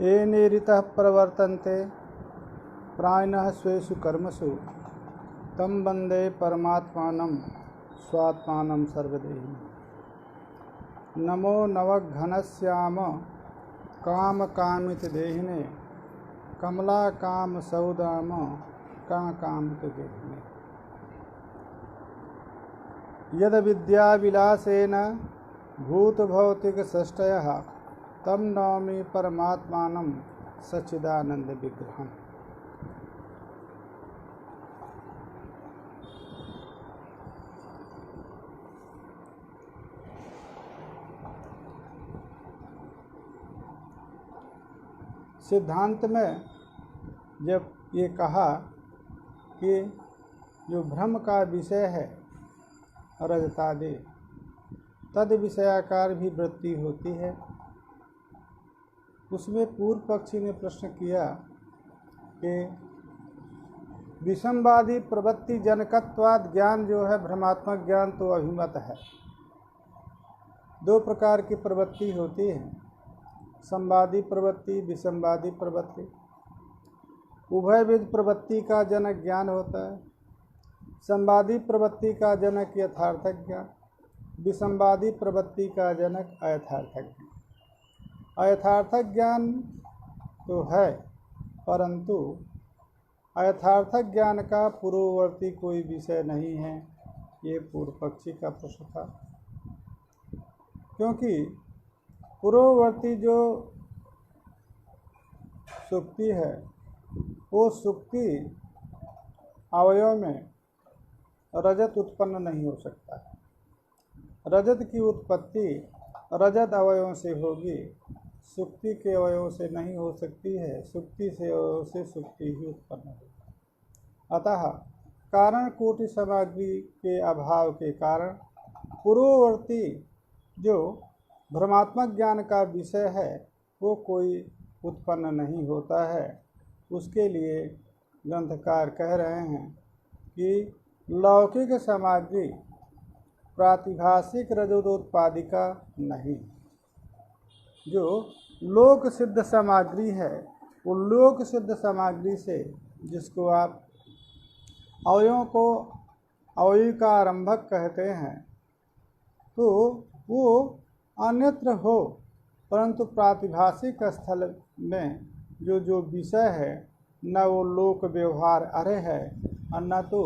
येने ऋतः प्रवर्तन्ते प्राणिनः स्वेषु कर्मसु तं वन्दे परमात्मानं स्वात्मानं सर्वदेहिनं। नमो नवघनश्याम कामकामितदेहिने कमलाकामसौदाम कामकामितदेहिने। यद विद्याविलासेन भूतभौतिकसृष्टयः तं नौमि परमात्मानं सच्चिदानंद विग्रहम्। सिद्धांत में जब ये कहा कि जो भ्रम का विषय है रजतादि, तद विषयाकार भी वृत्ति होती है। उसमें पूर्व पक्षी ने प्रश्न किया कि विषमवादी प्रवृत्ति जनकत्वाद ज्ञान जो है भ्रमात्मक ज्ञान तो अभिमत है। दो प्रकार की प्रवृत्ति होती है, संवादी प्रवृत्ति, विषमवादी प्रवृत्ति। उभयविध प्रवृत्ति का जनक ज्ञान होता है। संवादी प्रवृत्ति का जनक यथार्थक ज्ञान, विषमवादी प्रवृत्ति का जनक अयथार्थक ज्ञान। अयथार्थक ज्ञान तो है, परंतु अयथार्थक ज्ञान का पूर्ववर्ती कोई विषय नहीं है। ये पूर्व पक्षी का प्रश्न था, क्योंकि पूर्ववर्ती जो सुक्ति है वो सुक्ति अवयव में रजत उत्पन्न नहीं हो सकता है। रजत की उत्पत्ति रजत अवयवों से होगी, सुक्ति के अवयवों से नहीं हो सकती है। सुक्ति से अवयव से सुक्ति ही उत्पन्न होगी। अतः कारण कोटि सामग्री के अभाव के कारण पूर्ववर्ती जो भ्रमात्मक ज्ञान का विषय है वो कोई उत्पन्न नहीं होता है। उसके लिए ग्रंथकार कह रहे हैं कि लौकिक सामग्री प्रातिभाषिक रजोदोत्पादिका नहीं। जो लोक सिद्ध सामग्री है वो लोक सिद्ध सामग्री से, जिसको आप अवयवों को अवयव का आरंभक कहते हैं, तो वो अन्यत्र हो, परंतु प्रातिभाषिक स्थल में जो विषय है न वो लोक व्यवहार अर्ह है और न तो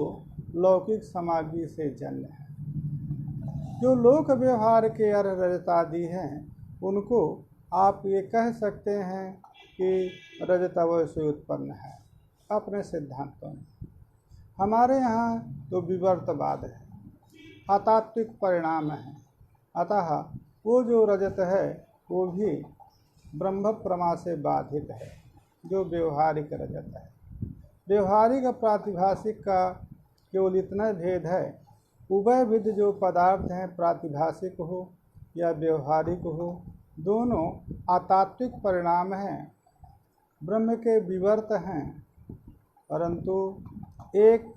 लौकिक सामग्री से जन्य है। जो लोक व्यवहार के अर्ह रजतादि हैं उनको आप ये कह सकते हैं कि रजत अवयव से उत्पन्न है अपने सिद्धांतों में। हमारे यहाँ तो विवर्तवाद है, अतात्विक परिणाम है। अतः वो जो रजत है वो भी ब्रह्म प्रमा से बाधित है, जो व्यवहारिक रजत है। व्यवहारिक प्रातिभाषिक का केवल इतना भेद है, उभयविध जो पदार्थ हैं, प्रातिभाषिक हो या व्यवहारिक हो, दोनों अतात्विक परिणाम हैं, ब्रह्म के विवर्त हैं। परंतु एक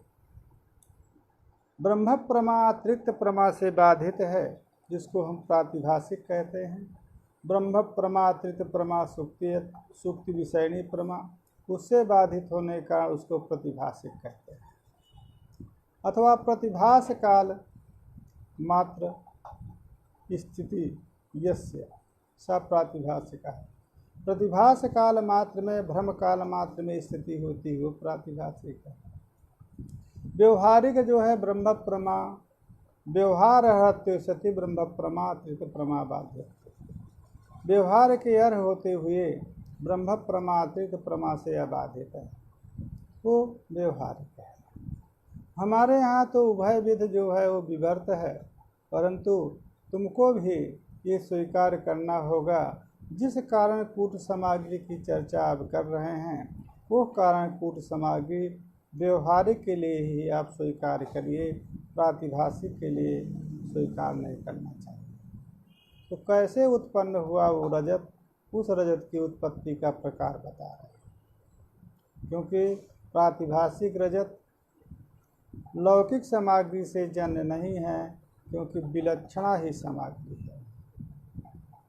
ब्रह्म प्रमा अतिरिक्त प्रमा से बाधित है, जिसको हम प्रातिभाषिक कहते हैं। ब्रह्म प्रमा अतिरिक्त प्रमा सुक्ति विषयणी प्रमा, उससे बाधित होने का उसको प्रतिभाषिक कहते हैं। अथवा प्रतिभास काल मात्र स्थिति यस्य सा प्रातिभाषिक है। प्रतिभास काल मात्र में, भ्रम काल मात्र में स्थिति होती है वो प्रातिभाषिक है। व्यवहारिक जो है ब्रह्म प्रमा, व्यवहार रहते सती ब्रह्म प्रमा अतिरिक्त प्रमा बाध्य। व्यवहार के अर्ह होते हुए ब्रह्म प्रमा अतिरिक्त प्रमा से अबाधित है, वो व्यवहारिक है। हमारे यहाँ तो उभयविध जो है वो विवर्त है, परंतु तुमको भी ये स्वीकार करना होगा। जिस कारण कूट सामग्री की चर्चा आप कर रहे हैं वो कारण कूट सामग्री व्यवहारिक के लिए ही आप स्वीकार करिए, प्रातिभाषिक के लिए स्वीकार नहीं करना चाहिए। तो कैसे उत्पन्न हुआ वो रजत, उस रजत की उत्पत्ति का प्रकार बता रहे हैं। क्योंकि प्रातिभाषिक रजत लौकिक सामग्री से जन्य नहीं है, क्योंकि विलक्षणा ही सामग्री है।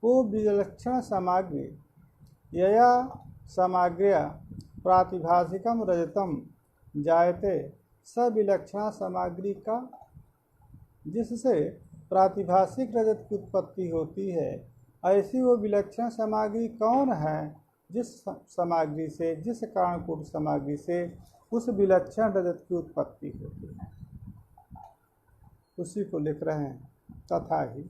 वो विलक्षण सामग्री यया सामग्र्या प्रातिभाषिकम रजतम जायते सविलक्षणा सामग्री का, जिससे प्रातिभाषिक रजत की उत्पत्ति होती है, ऐसी वो विलक्षण सामग्री कौन है जिस सामग्री से, जिस कारणकूट सामग्री से उस विलक्षण रजत की उत्पत्ति होती है। उसी को लिख रहे हैं। तथा ही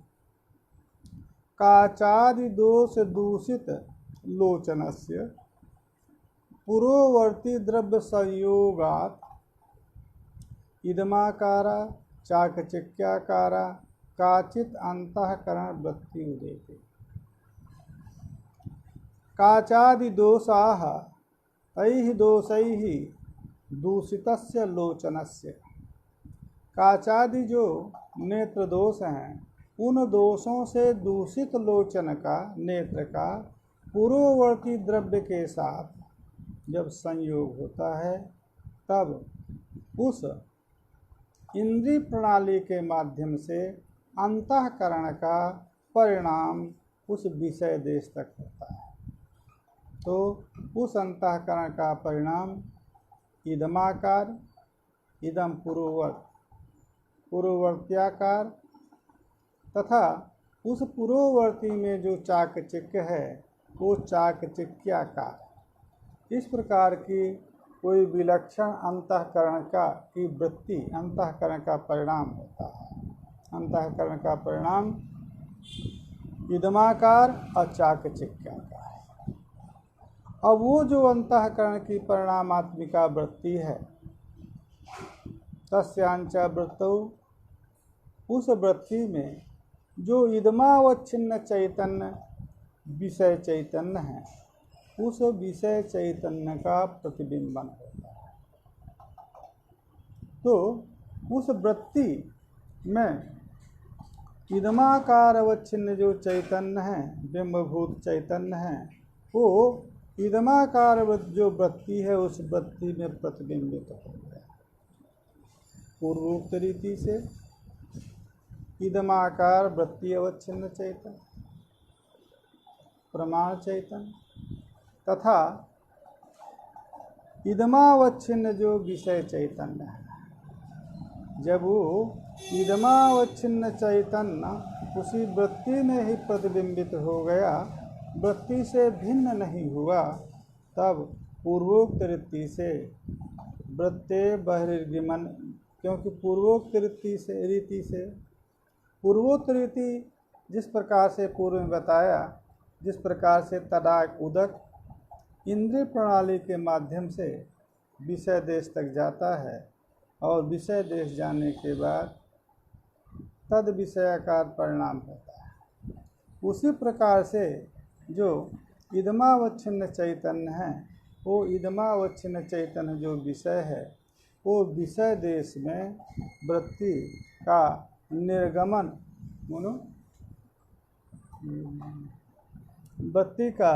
काचादि दोष दूषित लोचनस्य पुरोवर्ती द्रव्य संयोगात् इदमाकारा चाकचिक्याकारा काचित अंतःकरण वृत्ति उदेते। काचादि दोषाः तैः दोषैः दूषितस्य लोचनस्य। काचादि जो नेत्र दोष हैं, उन दोषों से दूषित लोचन का, नेत्र का पूर्ववर्ती द्रव्य के साथ जब संयोग होता है, तब उस इंद्रिय प्रणाली के माध्यम से अंतःकरण का परिणाम उस विषय देश तक होता है। तो उस अंतःकरण का परिणाम इदमाकार, इदम पूर्ववर्त्याकार, तथा उस पूर्ववर्ती में जो चाकचिक्य है वो चाकचिक्याकार। इस प्रकार की कोई विलक्षण अंतःकरण का की वृत्ति, अंतःकरण का परिणाम होता है। अंतःकरण का परिणाम इदमाकार और चाकचिक्याकार। अब वो जो अंतःकरण की परिणामात्मिका वृत्ति है, तस्यांचा वृत्तौ, उस वृत्ति में जो इदमावच्छिन्न चैतन्य विषय चैतन्य है, उस विषय चैतन्य का प्रतिबिंबन होता है। तो उस वृत्ति में इदमाकार अवच्छिन्न जो चैतन्य है, बिंबभूत चैतन्य है, वो इदमाकार जो वृत्ति है उस वृत्ति में प्रतिबिंबित हो गया। पूर्वोक्त रीति से इदमाकार वृत्ति अवच्छिन्न चैतन्य, प्रमाण चैतन्य, तथा इदमावच्छिन्न जो विषय चैतन्य है, जब वो इदमावच्छिन्न चैतन्य उसी वृत्ति में ही प्रतिबिंबित हो गया, वृत्ति से भिन्न नहीं हुआ, तब पूर्वोक्त रीति से वृत्ते बहिर्गमन, क्योंकि पूर्वोक्त रीति से पूर्वोक्त रीति जिस प्रकार से पूर्व में बताया, जिस प्रकार से तदाक उदक इंद्रिय प्रणाली के माध्यम से विषय देश तक जाता है और विषय देश जाने के बाद तद विषयाकार परिणाम होता है, उसी प्रकार से जो इदमावच्छिन्न चैतन्य है, वो इदमावच्छिन्न चैतन्य जो विषय है, वो विषय देश में वृत्ति का निर्गमन, वृत्ति का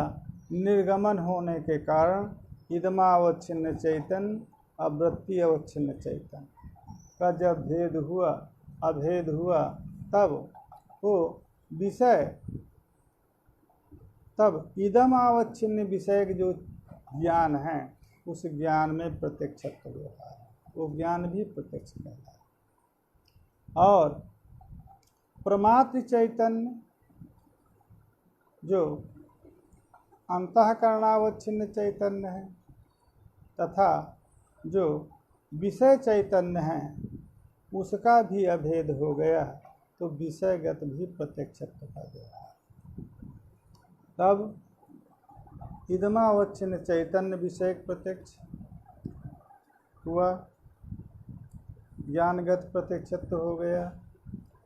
निर्गमन होने के कारण इदमावच्छिन्न चैतन्य और वृत्ति अवच्छिन्न चैतन्य का जब भेद हुआ, अभेद हुआ, तब वो विषय, तब इदमावच्छिन्न विषय जो ज्ञान है, उस ज्ञान में प्रत्यक्षत्व होता है, वो ज्ञान भी प्रत्यक्ष कहता है। और प्रमात्र चैतन्य जो अंतःकरणावच्छिन्न चैतन्य है, तथा जो विषय चैतन्य है, उसका भी अभेद हो गया, तो विषयगत भी प्रत्यक्षत्व हो गया। तब इदमावच्छिन्न चैतन्य विषय प्रत्यक्ष हुआ, ज्ञानगत प्रत्यक्षत्व हो गया,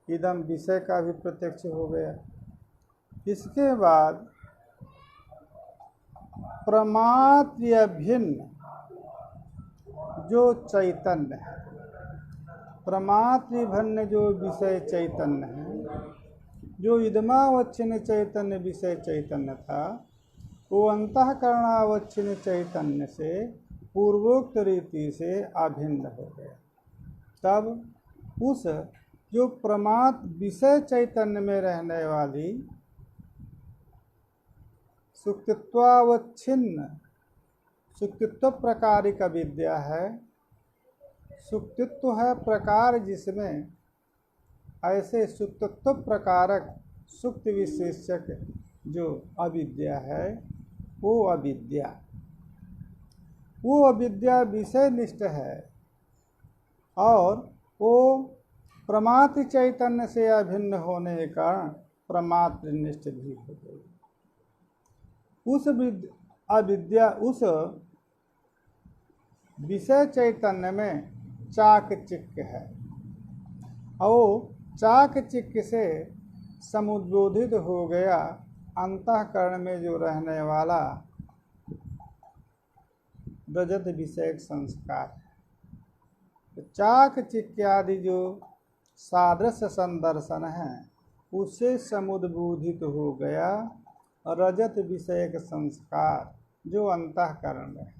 इदम विषय का भी प्रत्यक्ष हो गया। इसके बाद प्रमात्र भिन्न जो चैतन्य है, प्रमात्र भिन्न जो विषय चैतन्य है, जो इदमावच्छिन्न चैतन्य विषय चैतन्य था, वो अंतःकरणावच्छिन्न चैतन्य से पूर्वोक्त रीति से अभिन्न हो गया। तब उस जो प्रमात्र विषय चैतन्य में रहने वाली सुक्तित्वावच्छिन्न सुक्तित्व प्रकारिक विद्या है। सुक्तित्व है प्रकार जिसमें ऐसे सुक्तित्व प्रकारक सुक्ति विशेषक जो अविद्या है वो अविद्या विषय निष्ठ है और वो प्रमात्र चैतन्य से अभिन्न होने के कारण प्रमात्र निष्ठ भी हो गई। उस अविद्या उस विषय चैतन्य में चाकचिक्य है और चाकचिक्य से समुद्बोधित हो गया अंतःकरण में जो रहने वाला रजत विषयक संस्कार है। तो चाकचिक्यादि जो सादृश्य संदर्शन है उससे समुद्बोधित हो गया रजत विषयक संस्कार जो अंतःकरण में है।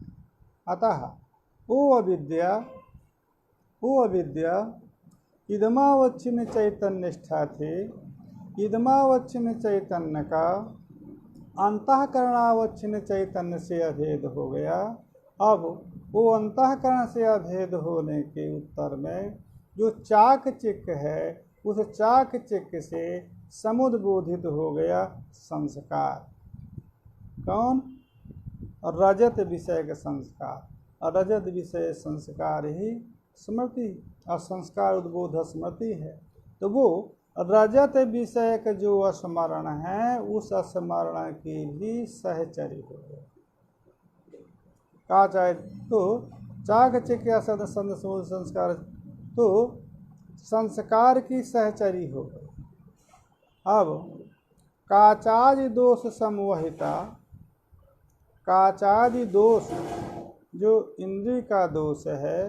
अतः वो अविद्या इदमावच्छिन्न चैतन्यष्ठा थे। इदमावच्छिन्न चैतन्य का अंतःकरणावच्छिन्न चैतन्य से अभेद हो गया। अब वो अंतःकरण से अभेद होने के उत्तर में जो चाकचिक्य है उस चाकचिक्य से समुद्बोधित हो गया संस्कार। कौन? रजत विषय के संस्कार। और रजत विषय संस्कार ही स्मृति और संस्कार उद्बोध स्मृति है। तो वो रजत विषय का जो स्मरण है उस स्मरण की भी सहचरी हो गई। कहा चाहे तो चाकचिक्य संस्कार तो संस्कार की सहचरी हो गई। अब काचादि दोष समवहिता, काचादि दोष जो इंद्रिय का दोष है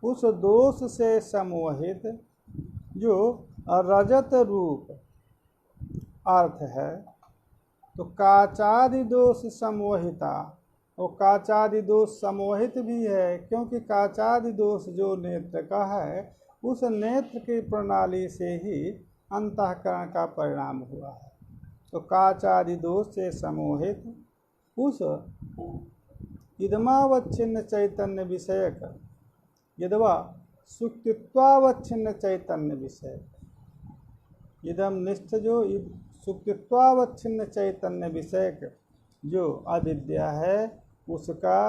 उस दोष से समवहित जो रजत रूप अर्थ है। तो काचादि दोष समवहिता, और काचादि दोष समवहित भी है क्योंकि काचादि दोष जो नेत्र का है उस नेत्र की प्रणाली से ही अंतःकरण का परिणाम हुआ है। तो काचादि दोष से समोहित उस इदमावच्छिन्न चैतन्य विषयक यदवा सुक्तित्वावच्छिन्न चैतन्य विषय इदम निष्ठ जो सुक्तित्वावच्छिन्न चैतन्य विषयक जो अविद्या है उसका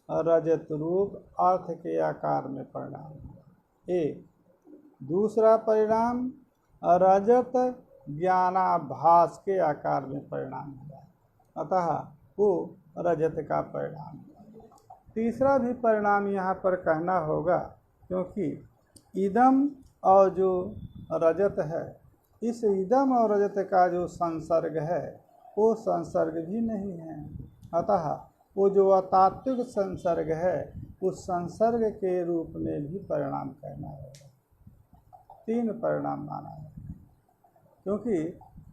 रजत रूप अर्थ के आकार में परिणाम हुआ। एक दूसरा परिणाम रजत ज्ञानाभास के आकार में परिणाम हुआ, अतः वो रजत का परिणाम हुआ। तीसरा भी परिणाम यहाँ पर कहना होगा क्योंकि इदम और जो रजत है इस इदम और रजत का जो संसर्ग है वो संसर्ग भी नहीं है। अतः वो जो अतात्विक संसर्ग है उस संसर्ग के रूप में भी परिणाम कहना होगा। तीन परिणाम माना है क्योंकि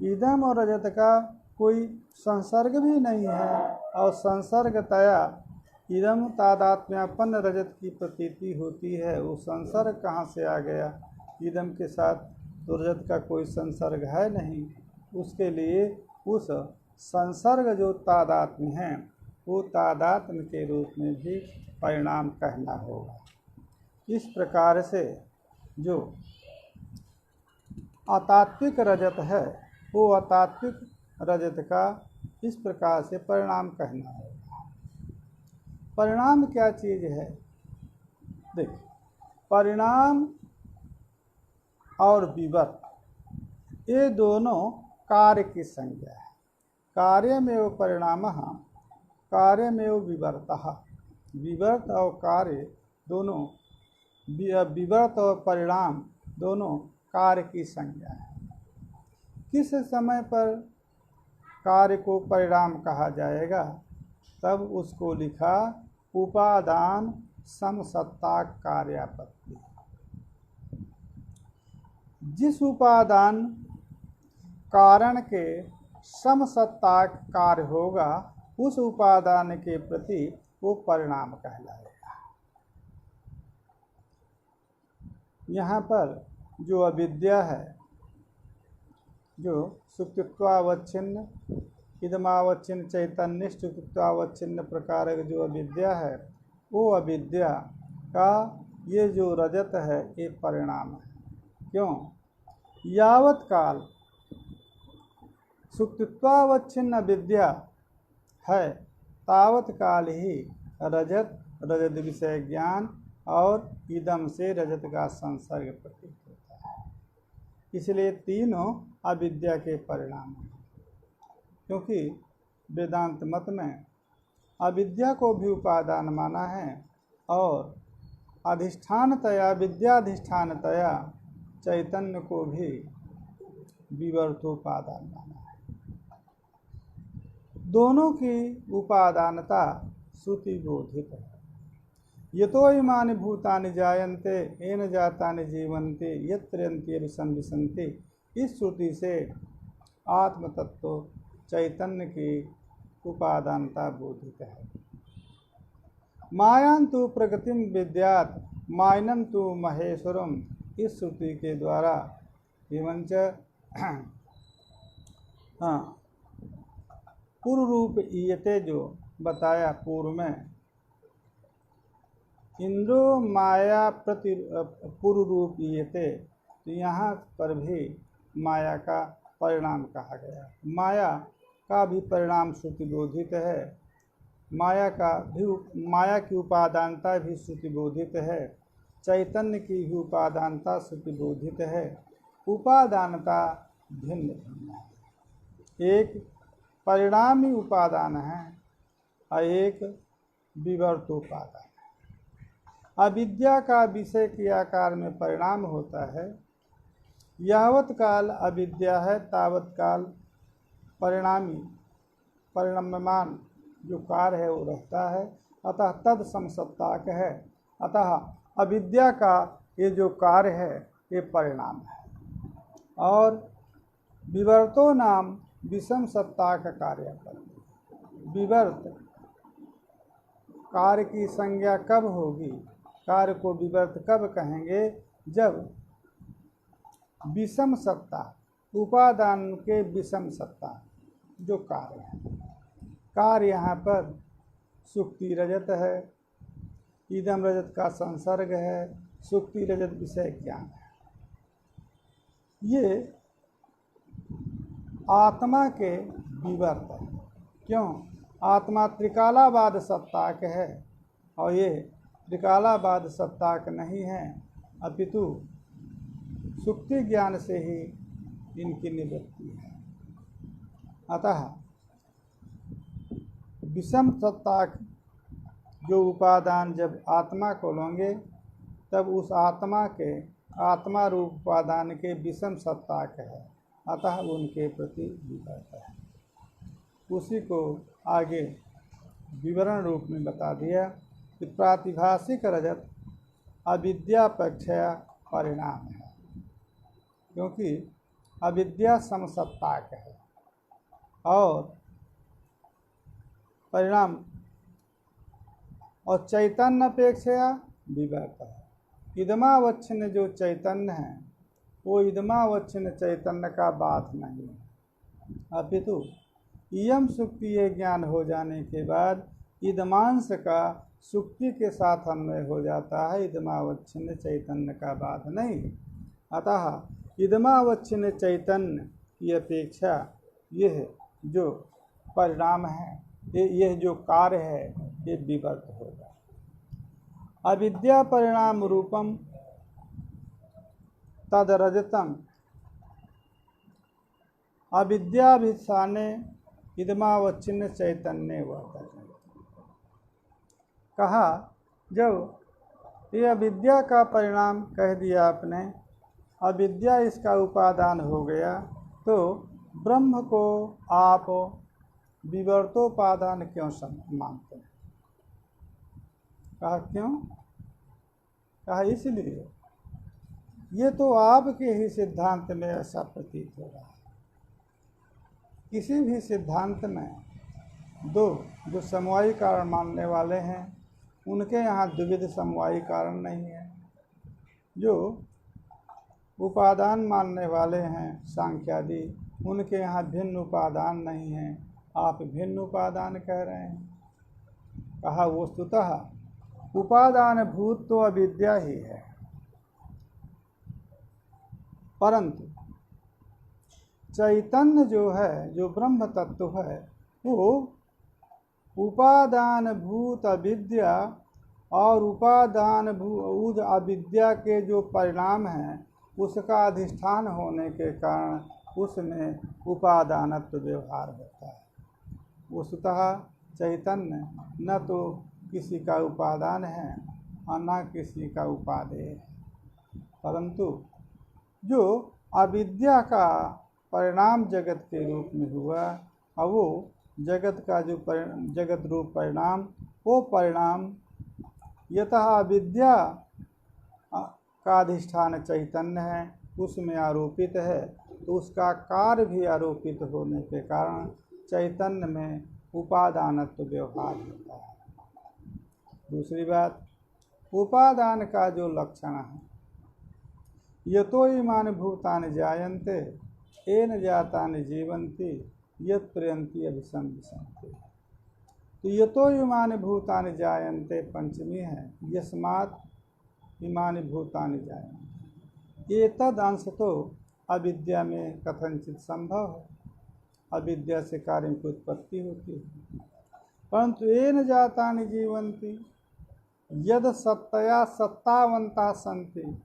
इदम और रजत का कोई संसर्ग भी नहीं है और संसर्गतया इदम तादात्म्यापन्न रजत की प्रतीति होती है। वो संसर्ग कहाँ से आ गया? इदम के साथ तो रजत का कोई संसर्ग है नहीं। उसके लिए उस संसर्ग जो तादात्म्य है वो तादात्म्य के रूप में भी परिणाम कहना होगा। इस प्रकार से जो अतात्विक रजत है वो अतात्विक रजत का इस प्रकार से परिणाम कहना होगा। परिणाम क्या चीज़ है? देखिए, परिणाम और विवर्त ये दोनों कार्य की संज्ञा है। कार्यमेव परिणामः कार्यमेव विवर्तः। विवर्त और कार्य दोनों, विवर्त और परिणाम दोनों कार्य की संज्ञा है। किस समय पर कार्य को परिणाम कहा जाएगा? तब उसको लिखा उपादान समसत्ता कार्यापत्ति। जिस उपादान कारण के समसत्ता कार्य होगा उस उपादान के प्रति वो परिणाम कहलाएगा। यहाँ पर जो अविद्या है, जो सुक्तित्वावच्छिन्न इदमावच्छिन्न चैतन्य स्तुत्वावच्छिन्न प्रकार जो अविद्या है, वो अविद्या का ये जो रजत है ये परिणाम है। क्यों? यावत काल सुक्तित्वावच्छिन्न अविद्या है तावत काल ही रजत विषय ज्ञान और इदम से रजत का संसर्ग प्रतीत होता है। इसलिए तीनों अविद्या के परिणाम हैं। क्योंकि वेदांत मत में अविद्या को भी उपादान माना है और अधिष्ठानतया विद्याधिष्ठानतया चैतन्य को भी विवर्तोपादान माना है। दोनों की उपादानता श्रुति बोधित है। यतो इमानि भूतानि जायन्ते येन जातानि जीवन्ते यत्र संविशन्ति, इस श्रुति से आत्म तत्व चैतन्य की उपादानता बोधित है। मायांतु प्रकृतिम विद्यात् मायनंतु महेश्वरम, इस श्रुति के द्वारा एवंच पूर्व रूप ईयते जो बताया पूर्व में, इंद्रो माया प्रति पूर्व रूप ईयते, तो यहाँ पर भी माया का परिणाम कहा गया। माया का भी परिणाम श्रुति बोधित है। माया की उपादानता भी श्रुति बोधित है। चैतन्य की भी उपादानता श्रुति बोधित है। उपादानता भिन्न भिन्न है। एक परिणामी उपादान है और एक विवर्तोपादान है। अविद्या का विषय के आकार में परिणाम होता है। यावत काल अविद्या है तावत काल परिणाममान जो कार्य है वो रहता है। अतः तद समसत्ताक है। अतः अविद्या का ये जो कार्य है ये परिणाम है। और विवर्तो नाम विषम सत्ता का कार्य कर। विवर्त कार्य की संज्ञा कब होगी? कार्य को विवर्त कब कहेंगे? जब विषम सत्ता, उपादान के विषम सत्ता जो कार्य है। कार्य यहाँ पर सुक्ति रजत है, इदम रजत का संसर्ग है, सुक्ति रजत विषय ज्ञान है। ये आत्मा के विवर्त है। क्यों? आत्मा त्रिकालाबाद सत्ताक है और ये त्रिकालाबाद सत्ताक नहीं है, अपितु सुक्ति ज्ञान से ही इनकी निवृत्ति है। अतः विषम सत्ताक जो उपादान जब आत्मा को लेंगे तब उस आत्मा रूप उपादान के विषम सत्ताक है। अतः उनके प्रति विवर्त है। उसी को आगे विवरण रूप में बता दिया कि प्रातिभाषिक रजत अविद्यापेक्षया परिणाम है। क्योंकि अविद्या समसत्ताक है और परिणाम, और चैतन्य अपेक्षया विवर्त है। इदमावच्छिन्न जो चैतन्य है वो इदमावच्छिन्न चैतन्य का बात नहीं है, अपितु इयम सुक्ति ये ज्ञान हो जाने के बाद इदमांश का सुक्ति के साथ अन्वय हो जाता है। इदमावच्छिन्न चैतन्य का बात नहीं। अतः इदमावच्छिन्न चैतन्य की अपेक्षा यह जो परिणाम है, यह जो कार्य है, ये विवर्त होगा। अविद्या परिणाम रूपम तद रजतम अविद्याभिसाने इदमावच्छिन्न चैतन्य वर्तते। कहा जब ये अविद्या का परिणाम कह दिया आपने, अविद्या इसका उपादान हो गया, तो ब्रह्म को आप विवर्तोपादान क्यों मानते हैं? कहा क्यों? कहा इसलिए ये तो आपके ही सिद्धांत में ऐसा प्रतीत हो रहा है। किसी भी सिद्धांत में जो समवायी कारण मानने वाले हैं उनके यहाँ द्विविध समवायी कारण नहीं है। जो उपादान मानने वाले हैं सांख्यादि, उनके यहाँ भिन्न उपादान नहीं है। आप भिन्न उपादान कह रहे हैं। कहा वस्तुतः उपादान भूत तो अविद्या ही है, परंतु चैतन्य जो है, जो ब्रह्म तत्व है, वो उपादान भूत अविद्या और उपादान भूत अविद्या के जो परिणाम हैं उसका अधिष्ठान होने के कारण उसमें उपादानत्व व्यवहार होता है। वस्तुतः चैतन्य न तो किसी का उपादान है और न किसी का उपादेय है, परंतु जो अविद्या का परिणाम जगत के रूप में हुआ और वो जगत का जो जगत रूप परिणाम, वो परिणाम यतः अविद्या का अधिष्ठान चैतन्य है, उसमें आरोपित है, तो उसका कार्य भी आरोपित होने के कारण चैतन्य में उपादानत्व व्यवहार होता है। दूसरी बात, उपादान का जो लक्षण है, यतो इमानि भूतानि जायन्ते येन जातानि जीवन्ति यत् प्रयन्ति अभिसंविशन्ति। तो यतो इमानि भूतानि जायन्ते पंचमी है, यस्मात् इमानि भूतानि जायन्ते। ये तद अंश तो अविद्या में कथनचित संभव है, अविद्या से कार्य की उत्पत्ति होती है, परंतु येन जातानि जीवन्ति यद सत्तया सत्तावंता सन्ति,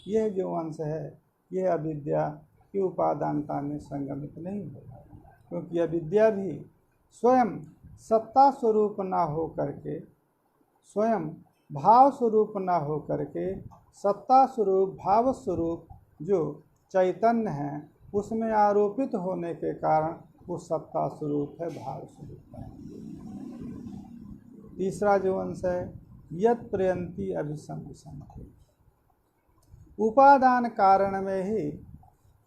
यह जो अंश है यह अविद्या की उपादानता में संगमित नहीं होगा, क्योंकि अविद्या भी स्वयं सत्ता स्वरूप न हो करके, स्वयं भाव स्वरूप न हो करके, सत्ता स्वरूप भाव स्वरूप जो चैतन्य है उसमें आरोपित होने के कारण वो सत्ता स्वरूप है, भाव स्वरूप है। तीसरा जो अंश है यत् प्रयन्ति अभिसंविशन्ति, उपादान कारण में ही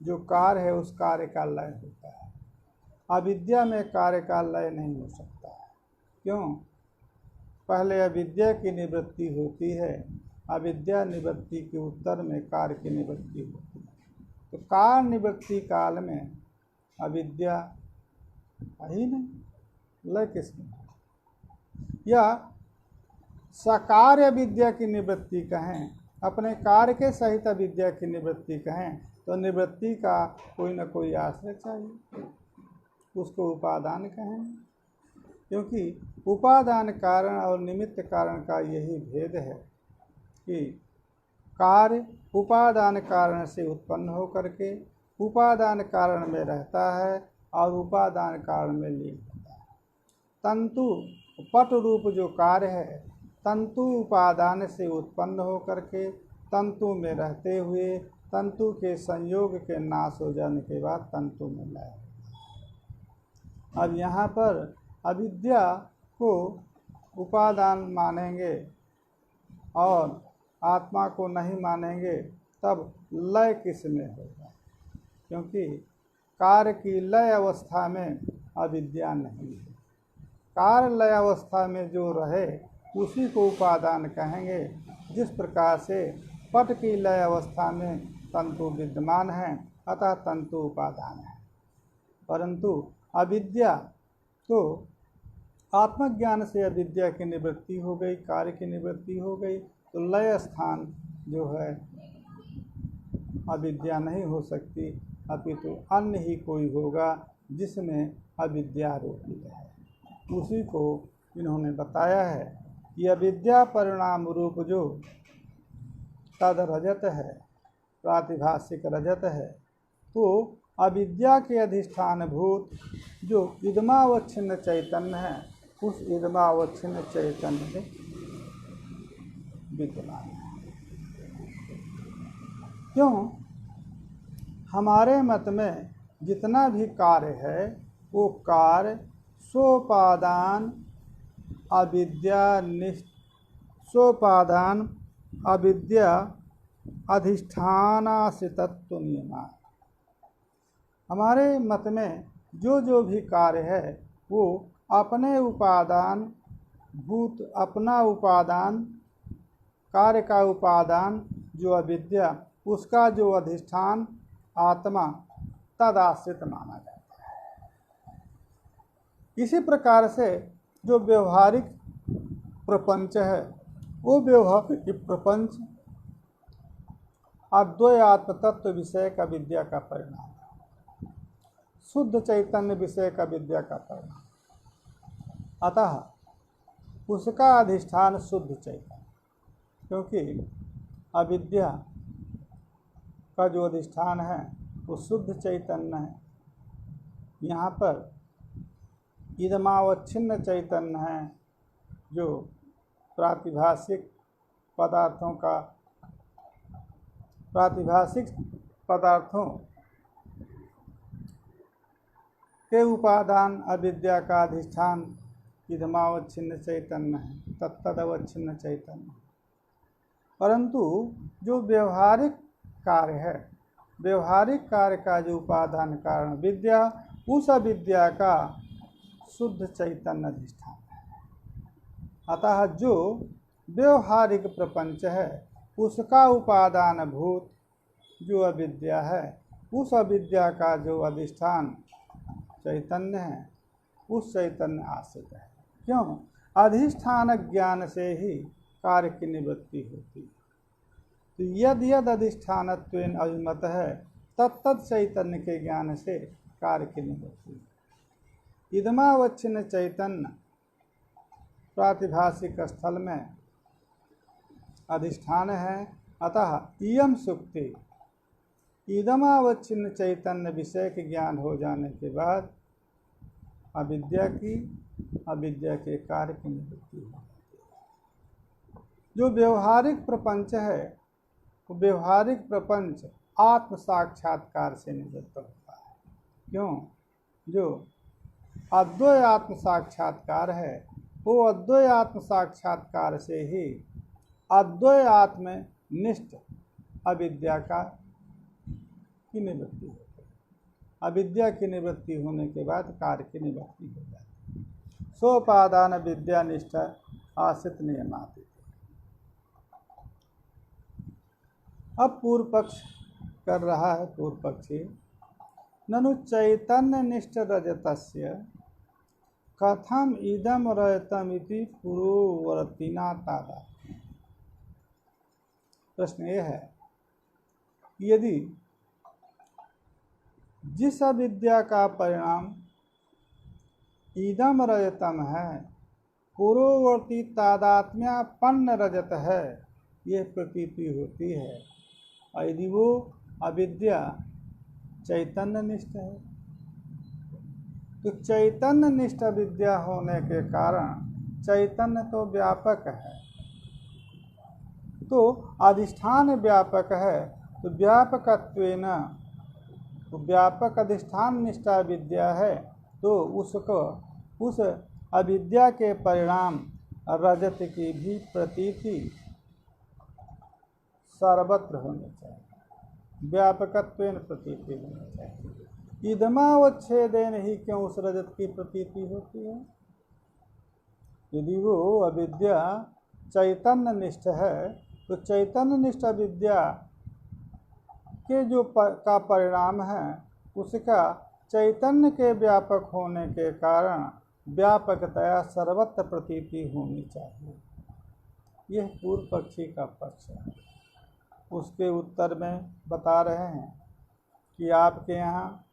जो कार्य है उस कार्य का लय होता है। अविद्या में कार्य का लय नहीं हो सकता है। क्यों? पहले अविद्या की निवृत्ति होती है, अविद्या निवृत्ति के उत्तर में कार्य की निवृत्ति होती है। तो कार्य निवृत्ति काल में अविद्या ही नहीं, लय किसमें? या सकार्य विद्या की निवृत्ति कहें, अपने कार्य के सहित अविद्या की निवृत्ति कहें, तो निवृत्ति का कोई न कोई आश्रय चाहिए, उसको उपादान कहें। क्योंकि उपादान कारण और निमित्त कारण का यही भेद है कि कार्य उपादान कारण से उत्पन्न होकर के उपादान कारण में रहता है और उपादान कारण में लीन होता है। तंतु पट रूप जो कार्य है, तंतु उपादान से उत्पन्न होकर के तंतु में रहते हुए तंतु के संयोग के नाश हो जाने के बाद तंतु में लय। अब यहाँ पर अविद्या को उपादान मानेंगे और आत्मा को नहीं मानेंगे, तब लय किस में होगा? क्योंकि कार्य की लय अवस्था में अविद्या नहीं है। कार्य लय अवस्था में जो रहे उसी को उपादान कहेंगे। जिस प्रकार से पट की लय अवस्था में तंतु विद्यमान है, अतः तंतु उपादान है। परंतु अविद्या तो आत्मज्ञान से अविद्या की निवृत्ति हो गई, कार्य की निवृत्ति हो गई, तो लय स्थान जो है अविद्या नहीं हो सकती, अपितु अन्य ही कोई होगा जिसमें अविद्या आरोपित है। उसी को इन्होंने बताया है कि अविद्या परिणाम रूप जो तद रजत है, प्रातिभाषिक रजत है, तो अविद्या के अधिष्ठान भूत जो इदमावच्छिन्न चैतन्य है, उस इदमावच्छिन्न चैतन्य में विद्यमान है। क्यों? हमारे मत में जितना भी कार्य है वो कार्य सोपादान अविद्या अधिष्ठानाश्रितत्व नियमा। हमारे मत में जो भी कार्य है वो अपने उपादान भूत, अपना उपादान, कार्य का उपादान जो अविद्या, उसका जो अधिष्ठान आत्मा, तद आश्रित माना जाता है। इसी प्रकार से जो व्यवहारिक प्रपंच है वो व्यवहारिक प्रपंच अद्वय आत्म तत्व विषय का विद्या का परिणाम, शुद्ध चैतन्य विषय का विद्या का परिणाम। अतः उसका अधिष्ठान शुद्ध चैतन्य, क्योंकि अविद्या का जो अधिष्ठान है वो शुद्ध चैतन्य है। यहाँ पर इदमावच्छिन्न चैतन्य है जो प्रातिभाषिक पदार्थों के उपादान अविद्या का अधिष्ठान इदमावच्छिन्न चैतन्य है, तत्तदवच्छिन्न चैतन्य। परंतु जो व्यवहारिक कार्य है, व्यवहारिक कार्य का जो उपादान कारण विद्या, उस अविद्या का शुद्ध चैतन्य अधिष्ठान है। अतः जो व्यवहारिक प्रपंच है उसका उपादान भूत जो अविद्या है, उस अविद्या का जो अधिष्ठान चैतन्य है, उस चैतन्य आश्रित है। क्यों? अधिष्ठान ज्ञान से ही कार्य की निवृत्ति होती है। तो यद यद अधिष्ठानत्वेन अभिमत है तत्तद चैतन्य के ज्ञान से कार्य की निवृत्ति। इदमावच्छिन्न चैतन्य प्रातिभाषिक स्थल में अधिष्ठान है। अतः इयम सुक्ति, इदमावच्छिन्न चैतन्य विषय के ज्ञान हो जाने के बाद अविद्या के कार्य की निवृत्ति हो। जो व्यवहारिक प्रपंच है वो व्यवहारिक प्रपंच आत्म साक्षात्कार से निवृत्त होता है। क्यों? जो अद्वय आत्म साक्षात्कार है वो अद्वय आत्म साक्षात्कार से ही अद्वय आत्म निष्ठ अविद्या की निवृत्ति होती है। अविद्या की निवृत्ति होने के बाद कार्य की निवृत्ति हो जाती है। सोपादान विद्या निष्ठा आश्रित नियमाति। अब पूर्व पक्ष कर रहा है पूर्व पक्षी, ननु चैतन्य निष्ठ रजतस्य कथम इदम रजतम इति पूर्ववर्तिना तादा। प्रश्न यह है, यदि जिस अविद्या का परिणाम इदम रजतम है, पूर्ववर्ती तादात्म्यापन्न रजत है, यह प्रतीति होती है। और यदि वो अविद्या चैतन्य निष्ठ है तो चैतन्य निष्ठ अविद्या होने के कारण चैतन्य तो व्यापक है, तो अधिष्ठान व्यापक है, तो व्यापकत्वेन तो व्यापक अधिष्ठान निष्ठा विद्या है, तो उसको उस अविद्या के परिणाम रजत की भी प्रतीति सर्वत्र होनी चाहिए, व्यापकत्वेन प्रतीति होनी चाहिए। इदमावच्छेदेन ही क्यों उस रजत की प्रतीति होती है? यदि वो अविद्या चैतन्य निष्ठ है तो चैतन्य निष्ठ विद्या के जो का परिणाम है उसका चैतन्य के व्यापक होने के कारण व्यापकतया सर्वत्र प्रतीति होनी चाहिए। यह पूर्व पक्षी का पक्ष है। उसके उत्तर में बता रहे हैं कि आपके यहाँ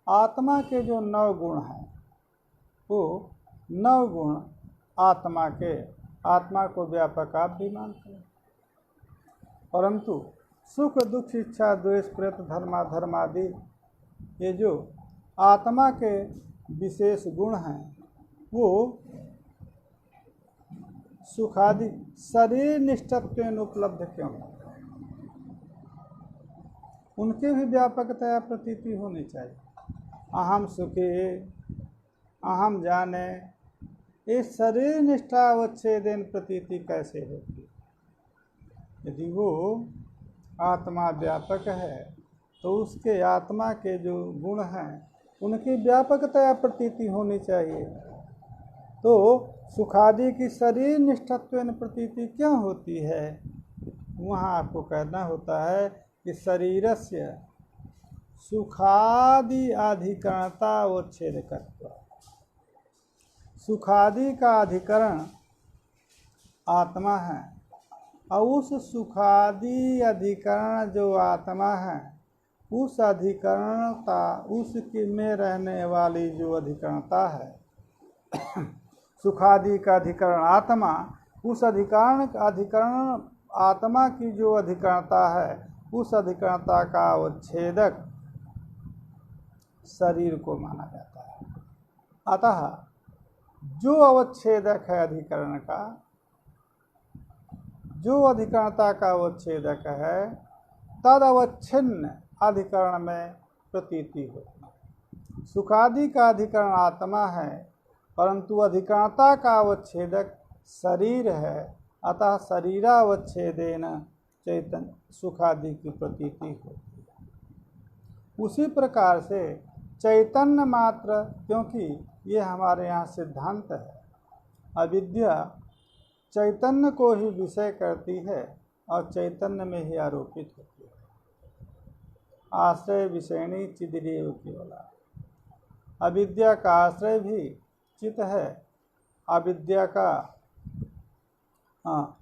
आत्मा के जो 9 गुण हैं वो 9 गुण आत्मा को व्यापक आप भी मानते हैं, परंतु सुख दुख इच्छा द्वेष प्रेत धर्मादि ये जो आत्मा के विशेष गुण हैं वो सुखादि शरीर निष्ठत्वेन उपलब्ध क्यों है? उनके भी व्यापकतया प्रतीति होनी चाहिए। अहम सुखे, अहम जाने, ये शरीर निष्ठा अवच्छेदेन प्रतीति कैसे होती? यदि वो आत्मा व्यापक है तो उसके आत्मा के जो गुण हैं उनकी व्यापकतया प्रतीति होनी चाहिए। तो सुखादि की शरीर निष्ठत्वेन प्रतीति क्यों होती है? वहाँ आपको कहना होता है कि शरीरस्य सुखादि अधिकरणता वच्छेदकत्व, सुखादि का अधिकरण आत्मा है और उस सुखादि अधिकरण जो आत्मा है उस अधिकरणता, उसके में रहने वाली जो अधिकरणता है सुखादि का अधिकरण आत्मा, उस अधिकरण आत्मा की जो अधिकरणता है उस अधिकरणता का अवच्छेदक शरीर को माना जाता है। अतः जो अवच्छेदक है अधिकरण का, जो अधिकरणता का अवच्छेदक है, तद अवच्छिन्न अधिकरण में प्रतीति होती है। सुखादि का अधिकरण आत्मा है, परंतु अधिकरणता का अवच्छेदक शरीर है, अतः शरीरावच्छेदेन चैतन्य सुखादि की प्रतीति होती है। उसी प्रकार से चैतन्य मात्र, क्योंकि ये हमारे यहाँ सिद्धांत है, अविद्या चैतन्य को ही विषय करती है और चैतन्य में ही आरोपित होती है। आश्रय विषयणी चिदिरेव केवला, अविद्या का आश्रय भी चित्त है, अविद्या का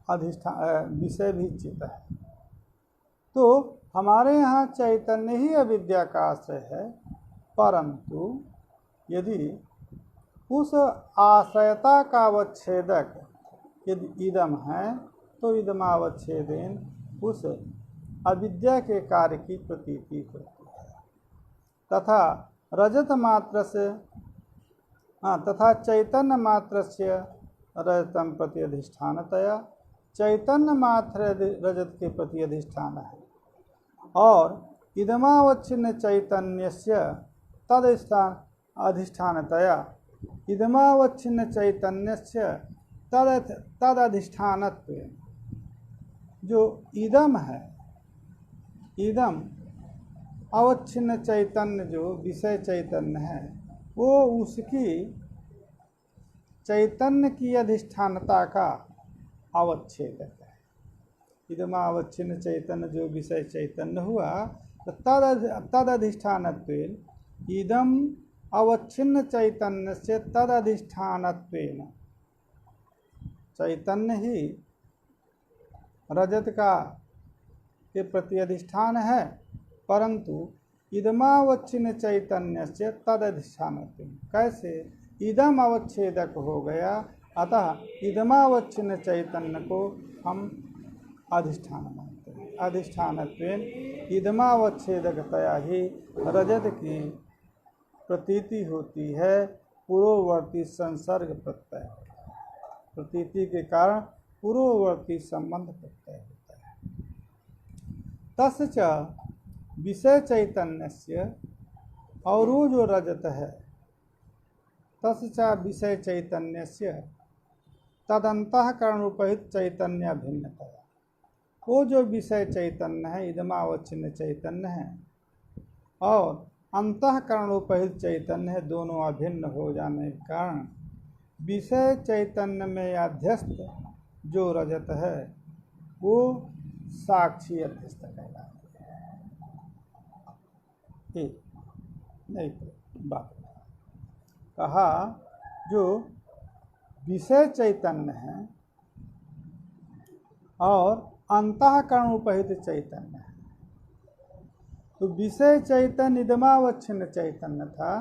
अधिष्ठान विषय भी चित्त है। तो हमारे यहाँ चैतन्य ही अविद्या का आश्रय है, परंतु यदि उस आश्रयता का अवच्छेदक यदि इदम है तो इदमावच्छेदेन उस अविद्या के कार्य की प्रतीति होती है। तथा रजत मात्र से तथा चैतन्य मात्र से रजतम प्रति अधिष्ठानतया, चैतन्य मात्र रजत के प्रति अधिष्ठान है और इदमावच्छिन्न चैतन्यस्य तदस्थान अधिष्ठानतया, इदमावच्छिन्न चैतन्यस्य तद अधिष्ठानत्व, जो इदम है, इदम अवच्छिन्न चैतन्य जो विषय चैतन्य है, वो उसकी चैतन्य की अधिष्ठानता का अवच्छेदक है। इदमावच्छिन्न चैतन्य जो विषय चैतन्य हुआ, तो तद अधिष्ठानत्वेन, इदम अवच्छिन्न चैतन्य से तद अधिष्ठानत्वेन, चैतन्य ही रजत का के प्रति अधिष्ठान है, परंतु इदमावच्छिन्न चैतन्य से तद अधिष्ठानत्वेन, कैसे इदम अवच्छेदक हो गया, अतः इदमावच्छिन्न चैतन्य को हम अधिष्ठान मानते हैं। अधिष्ठानत्वेन इदमावच्छेदकतया ही रजत की प्रतीति होती है, पूर्ववर्ती संसर्ग प्रत्यय, प्रतीति के कारण पूर्ववर्ती संबंध प्रत्यय होता है। तस्य विषय चैतन्यस्य, और वो जो रजत है, तस्य विषय चैतन्यस्य तदंतःकरण उपहित चैतन्य भिन्नतया, वो जो विषय चैतन्य है, इदमावच्छिन्न चैतन्य है, और अंतःकरण उपहित चैतन्य है, दोनों अभिन्न हो जाने के कारण विषय चैतन्य में अध्यस्त जो रजत है वो साक्षी अध्यस्त कहलाती है। नहीं बात कहा, जो विषय चैतन्य है और अंतःकरण उपहित चैतन्य है, तो विषय चैतन्य इदमावच्छिन्न चैतन्य था,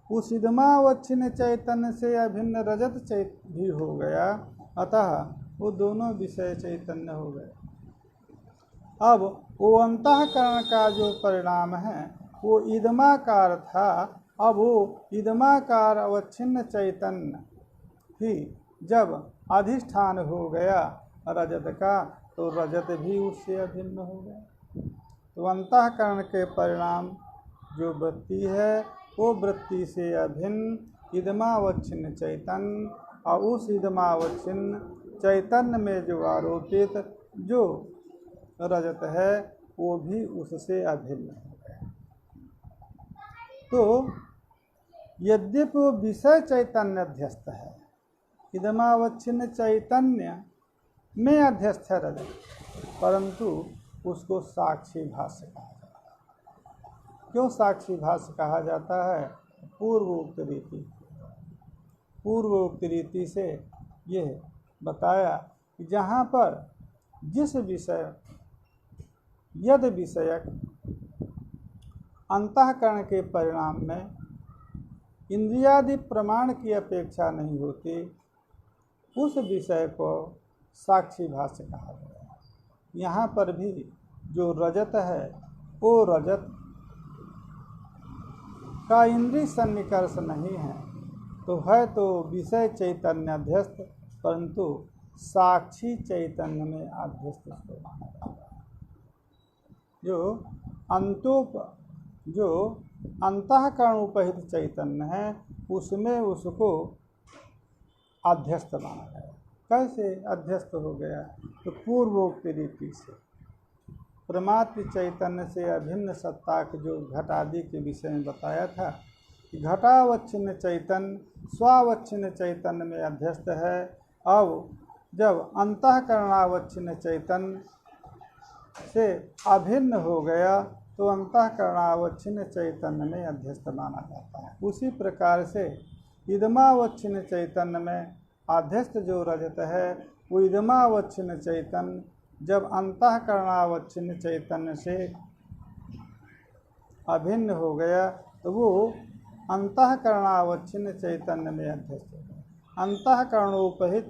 उस इदमावच्छिन्न चैतन्य से अभिन्न रजत भी हो गया, अतः वो दोनों विषय चैतन्य हो गए। अब वो अंतःकरण का जो परिणाम है वो इदमाकार था, अब वो इदमाकार अवच्छिन्न चैतन्य ही जब अधिष्ठान हो गया रजत का, तो रजत भी उससे अभिन्न हो गया। तो अंतःकरण के परिणाम जो वृत्ति है वो वृत्ति से अभिन्न इदमावच्छिन्न चैतन्य, और उस इदमावच्छिन्न चैतन्य में जो आरोपित जो रजत है वो भी उससे अभिन्न हो गया। तो यद्यपि वो विषय चैतन्य अध्यस्त है, इदमावच्छिन्न चैतन्य में अध्यस्त है रजत, परंतु उसको साक्षी भाष्य कहा जाता है। क्यों साक्षी भाष्य कहा जाता है? पूर्व उक्त रीति, पूर्वोक्त रीति से यह बताया कि जहाँ पर जिस विषय यद विषयक अंतःकरण के परिणाम में इंद्रियादि प्रमाण की अपेक्षा नहीं होती, उस विषय को साक्षी भाष्य कहा गया है। यहाँ पर भी जो रजत है वो रजत का इंद्रिय सन्निकर्ष नहीं है, तो है तो विषय चैतन्य अध्यस्त, परंतु साक्षी चैतन्य में अध्यस्त उसको माना जाता है। जो अंतःकरण उपहित चैतन्य है उसमें उसको अध्यस्त माना गया। कैसे अध्यस्त हो गया? तो पूर्वोक्त रीति से परमात्म चैतन्य से अभिन्न सत्ता के जो घट आदि के विषय में बताया था कि घटावच्छिन्न चैतन्य स्वावच्छिन्न चैतन्य में अध्यस्त है। अब जब अंतःकरणावच्छिन्न चैतन्य से अभिन्न हो गया तो अंतःकरणावच्छिन्न चैतन्य में अध्यस्त माना जाता है। उसी प्रकार से इदमावच्छिन्न चैतन्य में अध्यस्त जो रजत है वो इदमावच्छिन्न चैतन्य जब अंतःकरणावच्छिन्न चैतन्य से अभिन्न हो गया तो वो अंतःकरणावच्छिन्न चैतन्य में अध्यस्त हो गया। अंतःकरणोपहित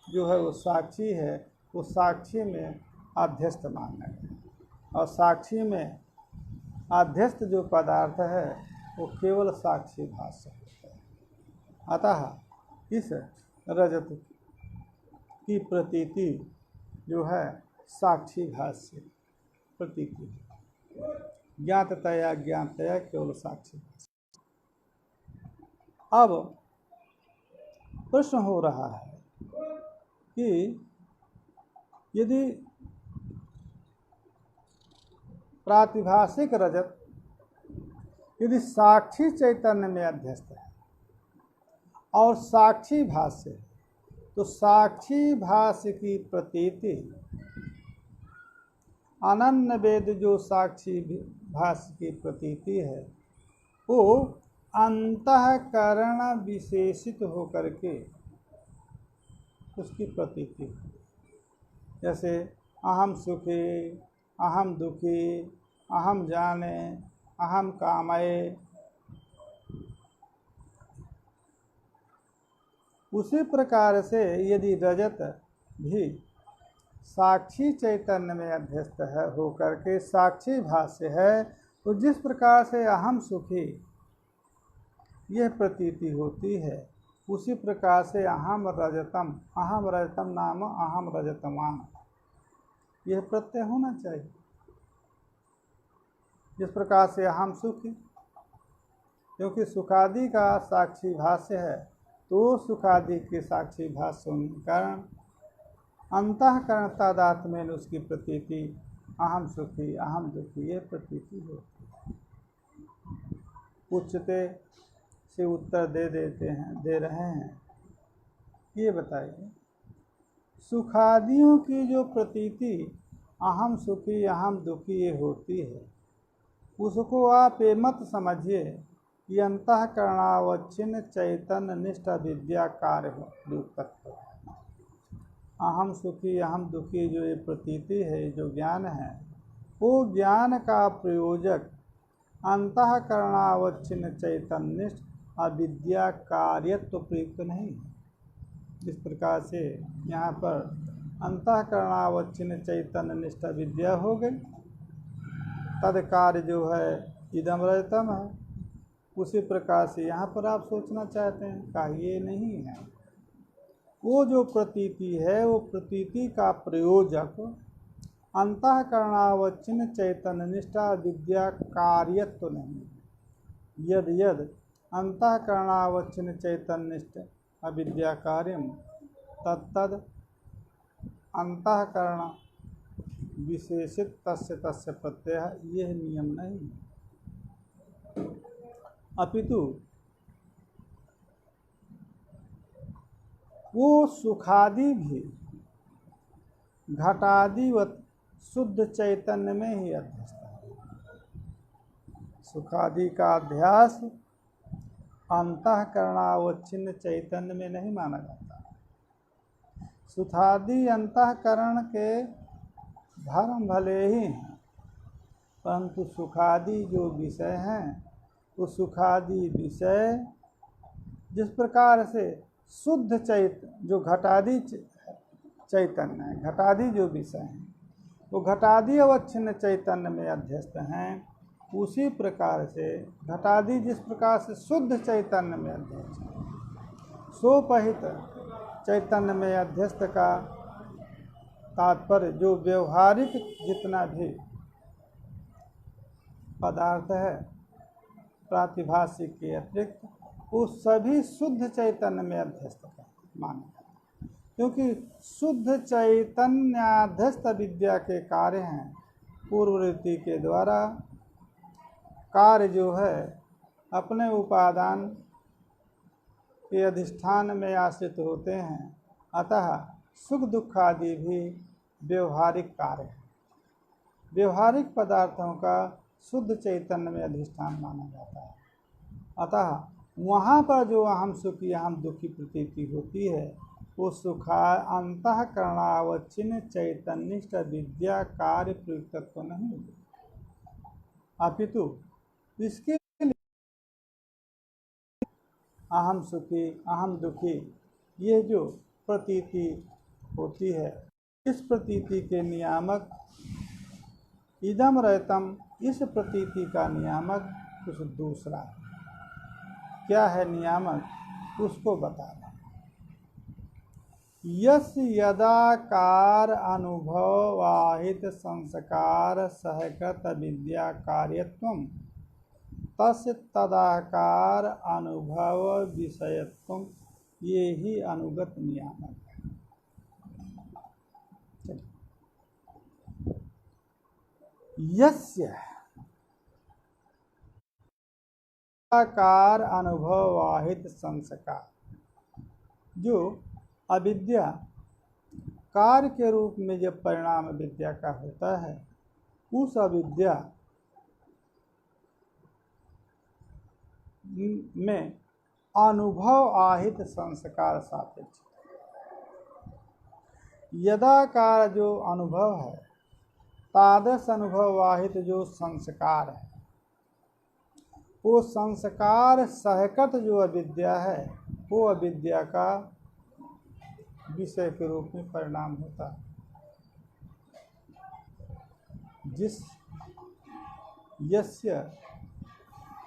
जो है वो साक्षी है, वो साक्षी में अध्यस्त माना गया। और साक्षी में अध्यस्त जो पदार्थ है वो केवल साक्षी भाष्य होता है। अतः इस रजत की प्रतीति जो है साक्षी भाष्य प्रतीति, ज्ञाततया ज्ञाततया केवल साक्षी भाष्य। अब प्रश्न हो रहा है कि यदि प्रातिभाषिक रजत यदि साक्षी चैतन्य में अध्यस्त है और साक्षी भाष्य है, तो साक्षी भाष्य की प्रतीति अनन्य वेद जो साक्षी भाष्य की प्रतीति है वो अंतःकरण विशेषित होकर के उसकी प्रतीति। जैसे अहम सुखी, अहम दुखी, अहम जाने, अहम कामये, उसी प्रकार से यदि रजत भी साक्षी चैतन्य में अध्यस्त है होकर के साक्षी भाष्य है, तो जिस प्रकार से अहम सुखी यह प्रतीति होती है, उसी प्रकार से अहम रजतम नाम अहम रजतमान यह प्रत्यय होना चाहिए। जिस प्रकार से अहम सुखी, क्योंकि सुखादि का साक्षी भाष्य है, तो सुखादि के साक्षी भाष्य होने के कारण अंतःकरण तादात्म्य में उसकी प्रतीति अहम सुखी अहम दुखी ये प्रतीति होती है। उच्चते से उत्तर दे रहे हैं। ये बताइए, सुखादियों की जो प्रतीति अहम सुखी अहम दुखी ये होती है, उसको आप ये मत समझिए कि अंतःकरणावच्छिन्न चैतन्य निष्ठ विद्या कार्य तत्व है। अहम सुखी अहम दुखी जो ये प्रतीति है, जो ज्ञान है, वो ज्ञान का प्रयोजक अंतःकरणावच्छिन्न चैतन्य निष्ठ अविद्या कार्यत्व प्रयुक्त नहीं है। इस प्रकार से यहाँ पर अंतःकरणावच्छिन्न चैतन्य निष्ठ विद्या हो गई, तद कार्य जो है इदम रजतम है। उसी प्रकार से यहाँ पर आप सोचना चाहते हैं का ये नहीं है, वो जो प्रतीति है वो प्रतीति का प्रयोजक अंतःकरणावच्छिन्न चैतन्य निष्ठा विद्या कार्यत्व नहीं। यद यद अंतःकरणावच्छिन्न चैतन्य निष्ठ अविद्या कार्यम तत्तद अंतःकरण विशेषित तस्य तस्य प्रत्यय, यह नियम नहीं, अपितु वो सुखादि भी घटादिवत शुद्ध चैतन्य में ही अध्यस्त है। सुखादि का अध्यास अंतःकरणावच्छिन्न चैतन्य में नहीं माना जाता। सुखादि अंतःकरण के धर्म भले ही हैं, परंतु सुखादि जो विषय हैं वो सुखादि विषय जिस प्रकार से शुद्ध जो घटादि चैतन्य है, घटादि जो विषय हैं वो घटादि अवच्छिन्न चैतन्य में अध्यस्त हैं, उसी प्रकार से घटादि जिस प्रकार से शुद्ध चैतन्य में अध्यस्त है, सोपहित चैतन्य में अध्यस्त का तात्पर्य जो व्यवहारिक जितना भी पदार्थ है प्रातिभाषिक के अतिरिक्त वो सभी शुद्ध चैतन्य में अध्यस्त माना जाता है, क्योंकि शुद्ध चैतन्याध्यस्त विद्या के कार्य हैं पूर्ववृत्ति के द्वारा कार्य जो है अपने उपादान के अधिष्ठान में आश्रित होते हैं, अतः सुख दुख आदि भी व्यवहारिक कार्य है। व्यवहारिक पदार्थों का शुद्ध चैतन्य में अधिष्ठान माना जाता है, अतः वहाँ पर जो अहम सुखी अहम दुखी प्रतीति होती है वो सुखा अंतःकरणावच्छिन्न चैतन्यनिष्ठ विद्या कार्य प्रयुक्तत्व नहीं होती, अपितु इसके लिए अहम सुखी अहम दुखी ये जो प्रतीति होती है, इस प्रतीति के नियामक इदम रहतम, इस प्रतीति का नियामक कुछ दूसरा है। क्या है नियामक, उसको बता रहे। यस यदाकार अनुभव वाहित संस्कार सहगत विद्या कार्यत्वम तस्य तदाकार अनुभव विषयत्वम, ये ही अनुगत नियामक है। यस्य कार अनुभव वाहित संस्कार, जो अविद्या कार्य के रूप में जब परिणाम विद्या का होता है, उस अविद्या में अनुभव आहित संस्कार सापेक्ष, यदाकार जो अनुभव है तादृश अनुभव वाहित जो संस्कार है, वो संस्कार सहकत जो अविद्या है वो अविद्या का विषय के रूप में परिणाम होता है। जिस यस्य,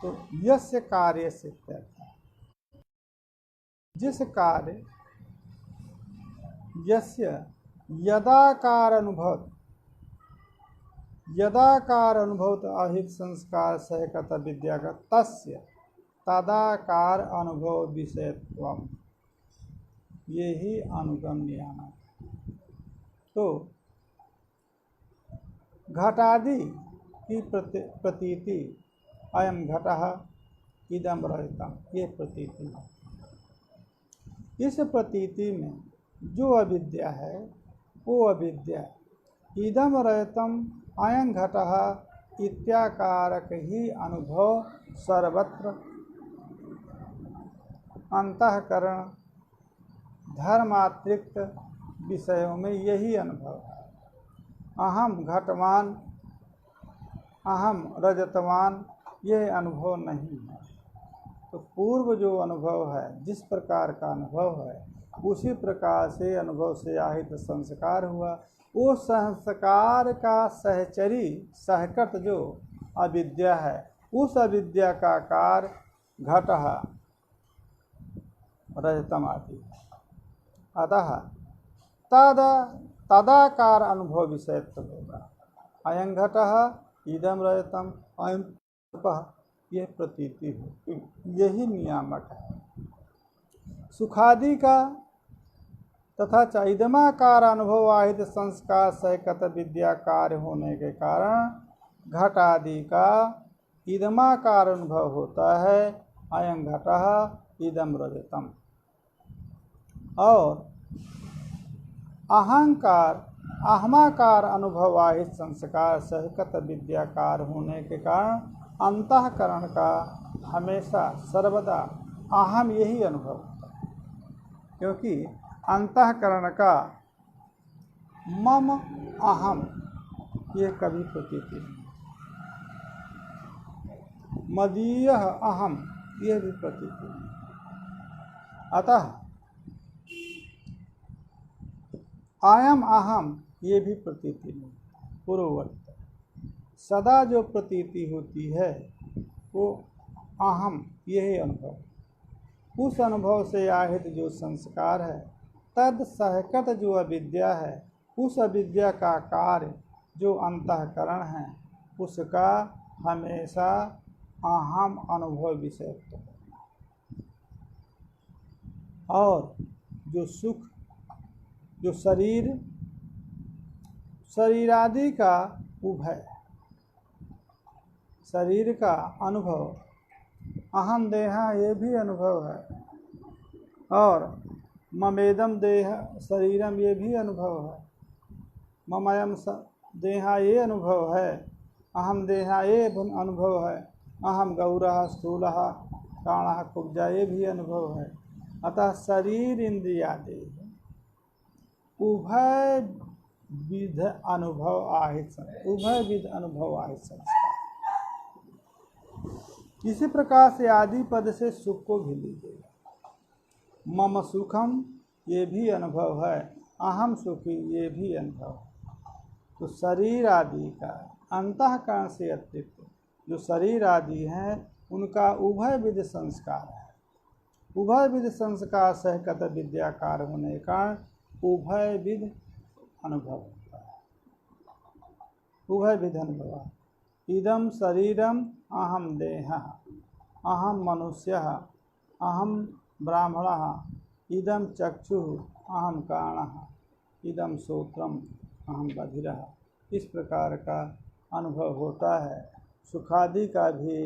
तो यस्य कार्य से जिस कार्य यस्य यदाकार अनुभव, यदाकार अनुभव अहित संस्कार सहकत विद्या का तस्य तदाकार अनुभव विषयत्वम, ये ही अनुगम नियामक। तो घटादि की प्रतीति अयम घटः इदम रहितम, ये प्रतीति है। इस प्रतीति में जो अविद्या है वो अविद्या इदम रहितम अयं घटः इत्याकारक ही अनुभव सर्वत्र अंतःकरण धर्मातिरिक्त विषयों में यही अनुभव है। अहम घटवान अहम रजतवान यह अनुभव नहीं है। तो पूर्व जो अनुभव है, जिस प्रकार का अनुभव है, उसी प्रकार से अनुभव से आहित संस्कार हुआ। वो संस्कार का सहचरी सहकट जो अविद्या है, उस अविद्या का कार घटः रजतम आदि, अतः तदाकार अनुभव विषयत्व होगा। अयं घटः इदम रजतम अयं रूपः, यह प्रतीति हो, यही नियामक है। सुखादि का तथा चैदमाकार अनुभव आहित संस्कार सहकत विद्या कार्य होने के कारण घट आदि का इदमाकार अनुभव होता है। अयं घटः इदम रजतम। और अहंकार अहमाकार अनुभव आहित संस्कार सहकत विद्याकार होने के कारण अंतःकरण का हमेशा सर्वदा अहम यही अनुभव होता है, क्योंकि अंतःकरण का मम अहम ये कभी प्रतीति नहीं, मदीय अहम ये भी प्रतीति नहीं। अतः आयम अहम ये भी प्रतीति नहीं। पूर्ववर्त सदा जो प्रतीति होती है वो अहम यही अनुभव, उस अनुभव से आहित जो संस्कार है, तद सहकत जो अविद्या है, उस अविद्या का कार्य जो अंतःकरण है, उसका हमेशा अहम अनुभव विषयत्व है। और जो सुख, जो शरीरादि का उभय, शरीर का अनुभव, अहम देहा ये भी अनुभव है, और ममेदम देह शरीरम ये भी अनुभव है, ममयम देहा ये अनुभव है, अहम देहा ये अनुभव है, अहम गौरः स्थूलः प्राणः कुब्जा ये भी अनुभव है। अतः शरीर इंद्रियादि उभय विध अनुभव आहित, उभय विध अनुभव आहित संस्कार। इसी प्रकार से आदि पद से सुख को भी लीजिएगा। मम सुखम ये भी अनुभव है, अहम सुखी ये भी अनुभव है। तो शरीर आदि का अंतःकरण से अतिरिक्त जो शरीर आदि हैं उनका उभय विध संस्कार है। उभय विध संस्कार सहकत विद्याकार होने के कारण उभय विध अनुभव होता है। उभय विध अनुभव। इदम शरीरम अहम देहः, अहम मनुष्यः, अहम ब्राह्मणः, इदम चक्षुः अहम काणः, इदम श्रोत्रम अहम बधिरः। इस प्रकार का अनुभव होता है। सुखादि का भी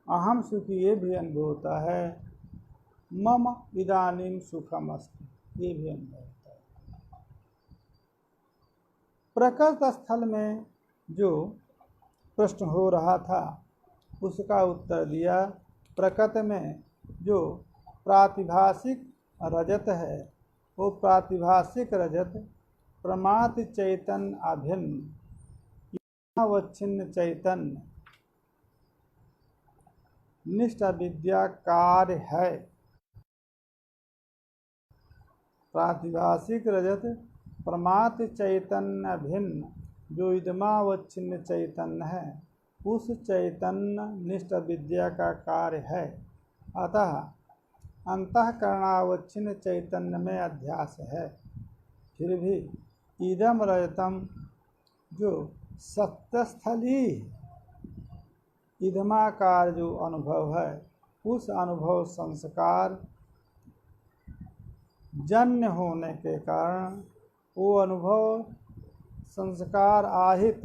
अहम सुखी ये भी अनुभव होता है, मम इदानीं सुखम अस्ति ये भी अनुभव होता है। प्रकृत स्थल में जो प्रश्न हो रहा था उसका उत्तर दिया। प्रकृति में जो प्रातिभाषिक रजत है वो प्रातिभाषिक रजत प्रमाद चैतन्य अभिन्न अवच्छिन्न चैतन्य निष्ठ विद्या कार्य है। प्रातिभाषिक रजत प्रमाद चैतन्य भिन्न जो इदमावच्छिन्न चैतन्य है, उस चैतन्य निष्ठ विद्या का कार्य है। अतः अंतःकरणावच्छिन्न चैतन्य में अध्यास है। फिर भी इदम रजतम जो सत्यस्थली इदमाकार जो अनुभव है, उस अनुभव संस्कार जन्य होने के कारण वो अनुभव संस्कार आहित,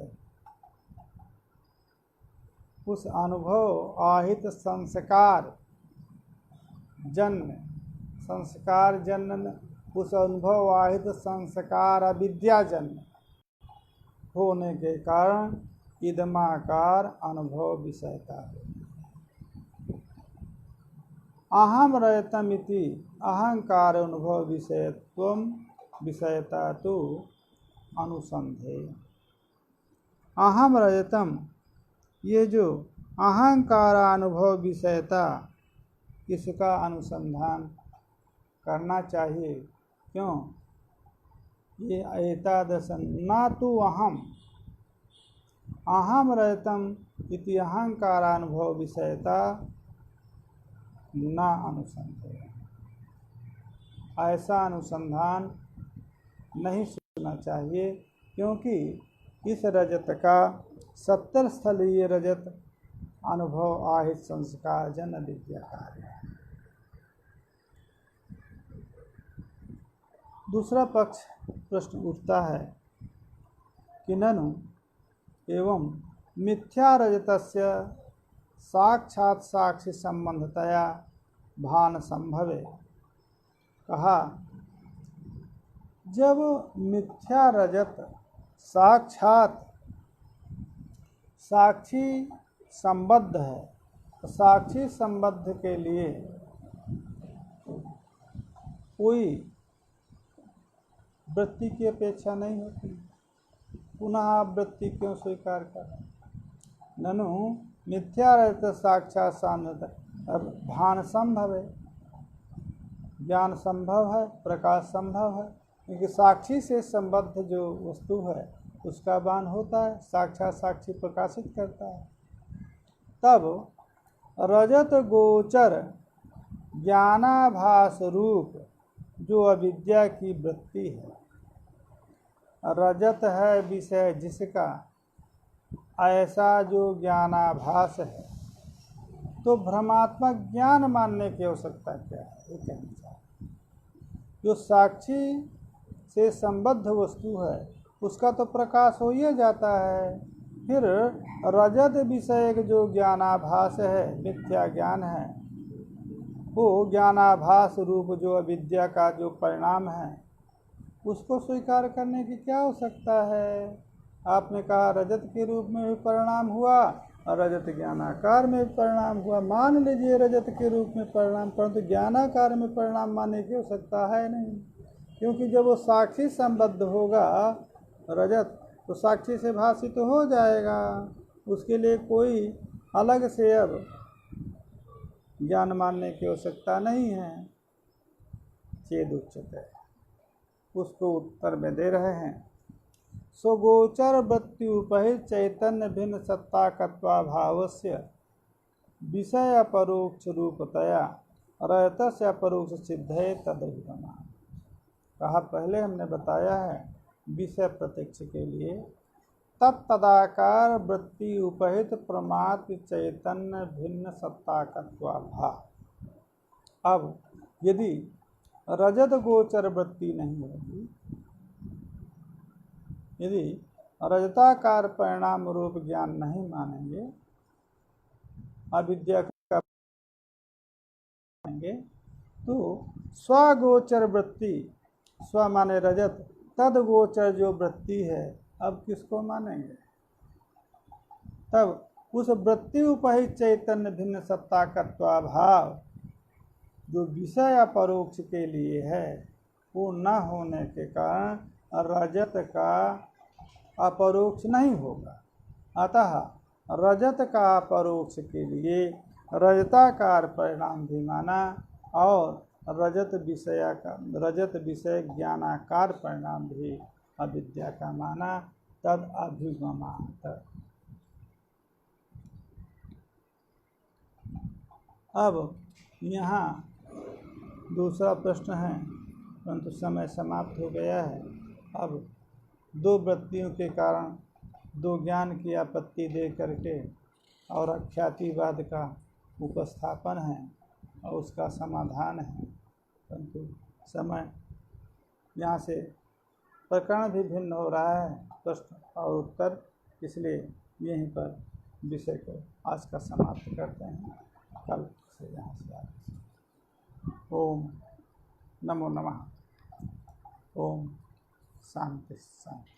उस अनुभव आहित संस्कार जन्य, संस्कार जन्य उस अनुभव आहित संस्कार अविद्याजन्य होने के कारण इदमाकार अनुभव विषयता है। अहम रजतम इति अहंकार अनुभव विषयत्वम विषयता तो अनुसंधेय। अहम रजतम ये जो अहंकार अनुभव विषयता, इसका अनुसंधान करना चाहिए। क्यों? ये एतादृश न तो अहम रजतम इति अहंकार अनुभव विषयता न अनुसंधेय। ऐसा अनुसंधान नहीं सोचना चाहिए, क्योंकि इस रजत का 70 स्थलीय रजत अनुभव आहित संस्कार जन विद्या कार्य है। दूसरा पक्ष प्रश्न उठता है कि ननु एवं मिथ्या रजतस्य साक्षात साक्षी संबंधतया भान संभवे। कहा, जब मिथ्या रजत साक्षात साक्षी संबद्ध है तो साक्षी संबद्ध के लिए कोई वृत्ति की अपेक्षा नहीं होती, पुनः आप वृत्ति क्यों स्वीकार करें? ननु मिथ्यारहित साक्षात सान्निध्य भान संभव है, ज्ञान संभव है, प्रकाश संभव है, क्योंकि साक्षी से संबद्ध जो वस्तु है उसका भान होता है, साक्षात साक्षी प्रकाशित करता है। तब रजत गोचर ज्ञानाभास रूप जो अविद्या की वृत्ति है, रजत है विषय जिसका, ऐसा जो ज्ञानाभास है, तो भ्रमात्मक ज्ञान मानने की आवश्यकता क्या है? ये कहना चाहते। जो साक्षी से संबद्ध वस्तु है उसका तो प्रकाश हो ही जाता है, फिर रजत विषय जो ज्ञानाभास है, मिथ्या ज्ञान है, वो ज्ञानाभास रूप जो अविद्या का जो परिणाम है उसको स्वीकार करने की क्या आवश्यकता है? आपने कहा रजत के रूप में भी परिणाम हुआ और रजत ज्ञानाकार में भी परिणाम हुआ, मान लीजिए रजत के रूप में परिणाम, परंतु ज्ञानाकार में परिणाम मानने की आवश्यकता है नहीं, क्योंकि जब वो साक्षी संबद्ध होगा रजत तो साक्षी से भाषित तो हो जाएगा, उसके लिए कोई अलग से अब ज्ञान मानने की आवश्यकता नहीं है। चेद उच्चते, उसको उत्तर में दे रहे हैं। स्वगोचर वृत्ति उपहित चैतन्य भिन्न सत्ताकत्वाभावस्य विषय अपरोक्ष रूपतया रजतस्य अपरोक्ष सिद्धे तदभिगमा। कहा पहले हमने बताया है विषय प्रत्यक्ष के लिए तत्तदाकार वृत्ति उपहित प्रमात्र चैतन्य भिन्न सत्ताकत्वाभाव। अब यदि रजत गोचर वृत्ति नहीं होगी, यदि रजताकार परिणाम रूप ज्ञान नहीं मानेंगे, अविद्या का मानेंगे, तो स्वगोचर वृत्ति, स्व माने रजत, तद गोचर जो वृत्ति है अब किसको मानेंगे? तब उस वृत्ति उपहित चैतन्य भिन्न सत्ताकत्वाभाव जो विषय अपरोक्ष के लिए है वो न होने के कारण रजत का अपरोक्ष नहीं होगा। अतः रजत का अपरोक्ष के लिए रजताकार परिणाम भी माना और रजत विषय ज्ञानाकार परिणाम भी अविद्या का माना, तद अभिगमात। अब यहाँ दूसरा प्रश्न है, परंतु समय समाप्त हो गया है। अब दो वृत्तियों के कारण दो ज्ञान की आपत्ति दे करके और अख्यातिवाद का उपस्थापन है और उसका समाधान है, परंतु समय यहाँ से प्रकरण भी भिन्न हो रहा है, प्रश्न और उत्तर, इसलिए यहीं पर विषय को आज का समाप्त करते हैं। कल से यहाँ से आगे। ओम नमो नमः। ओम शांति शांति।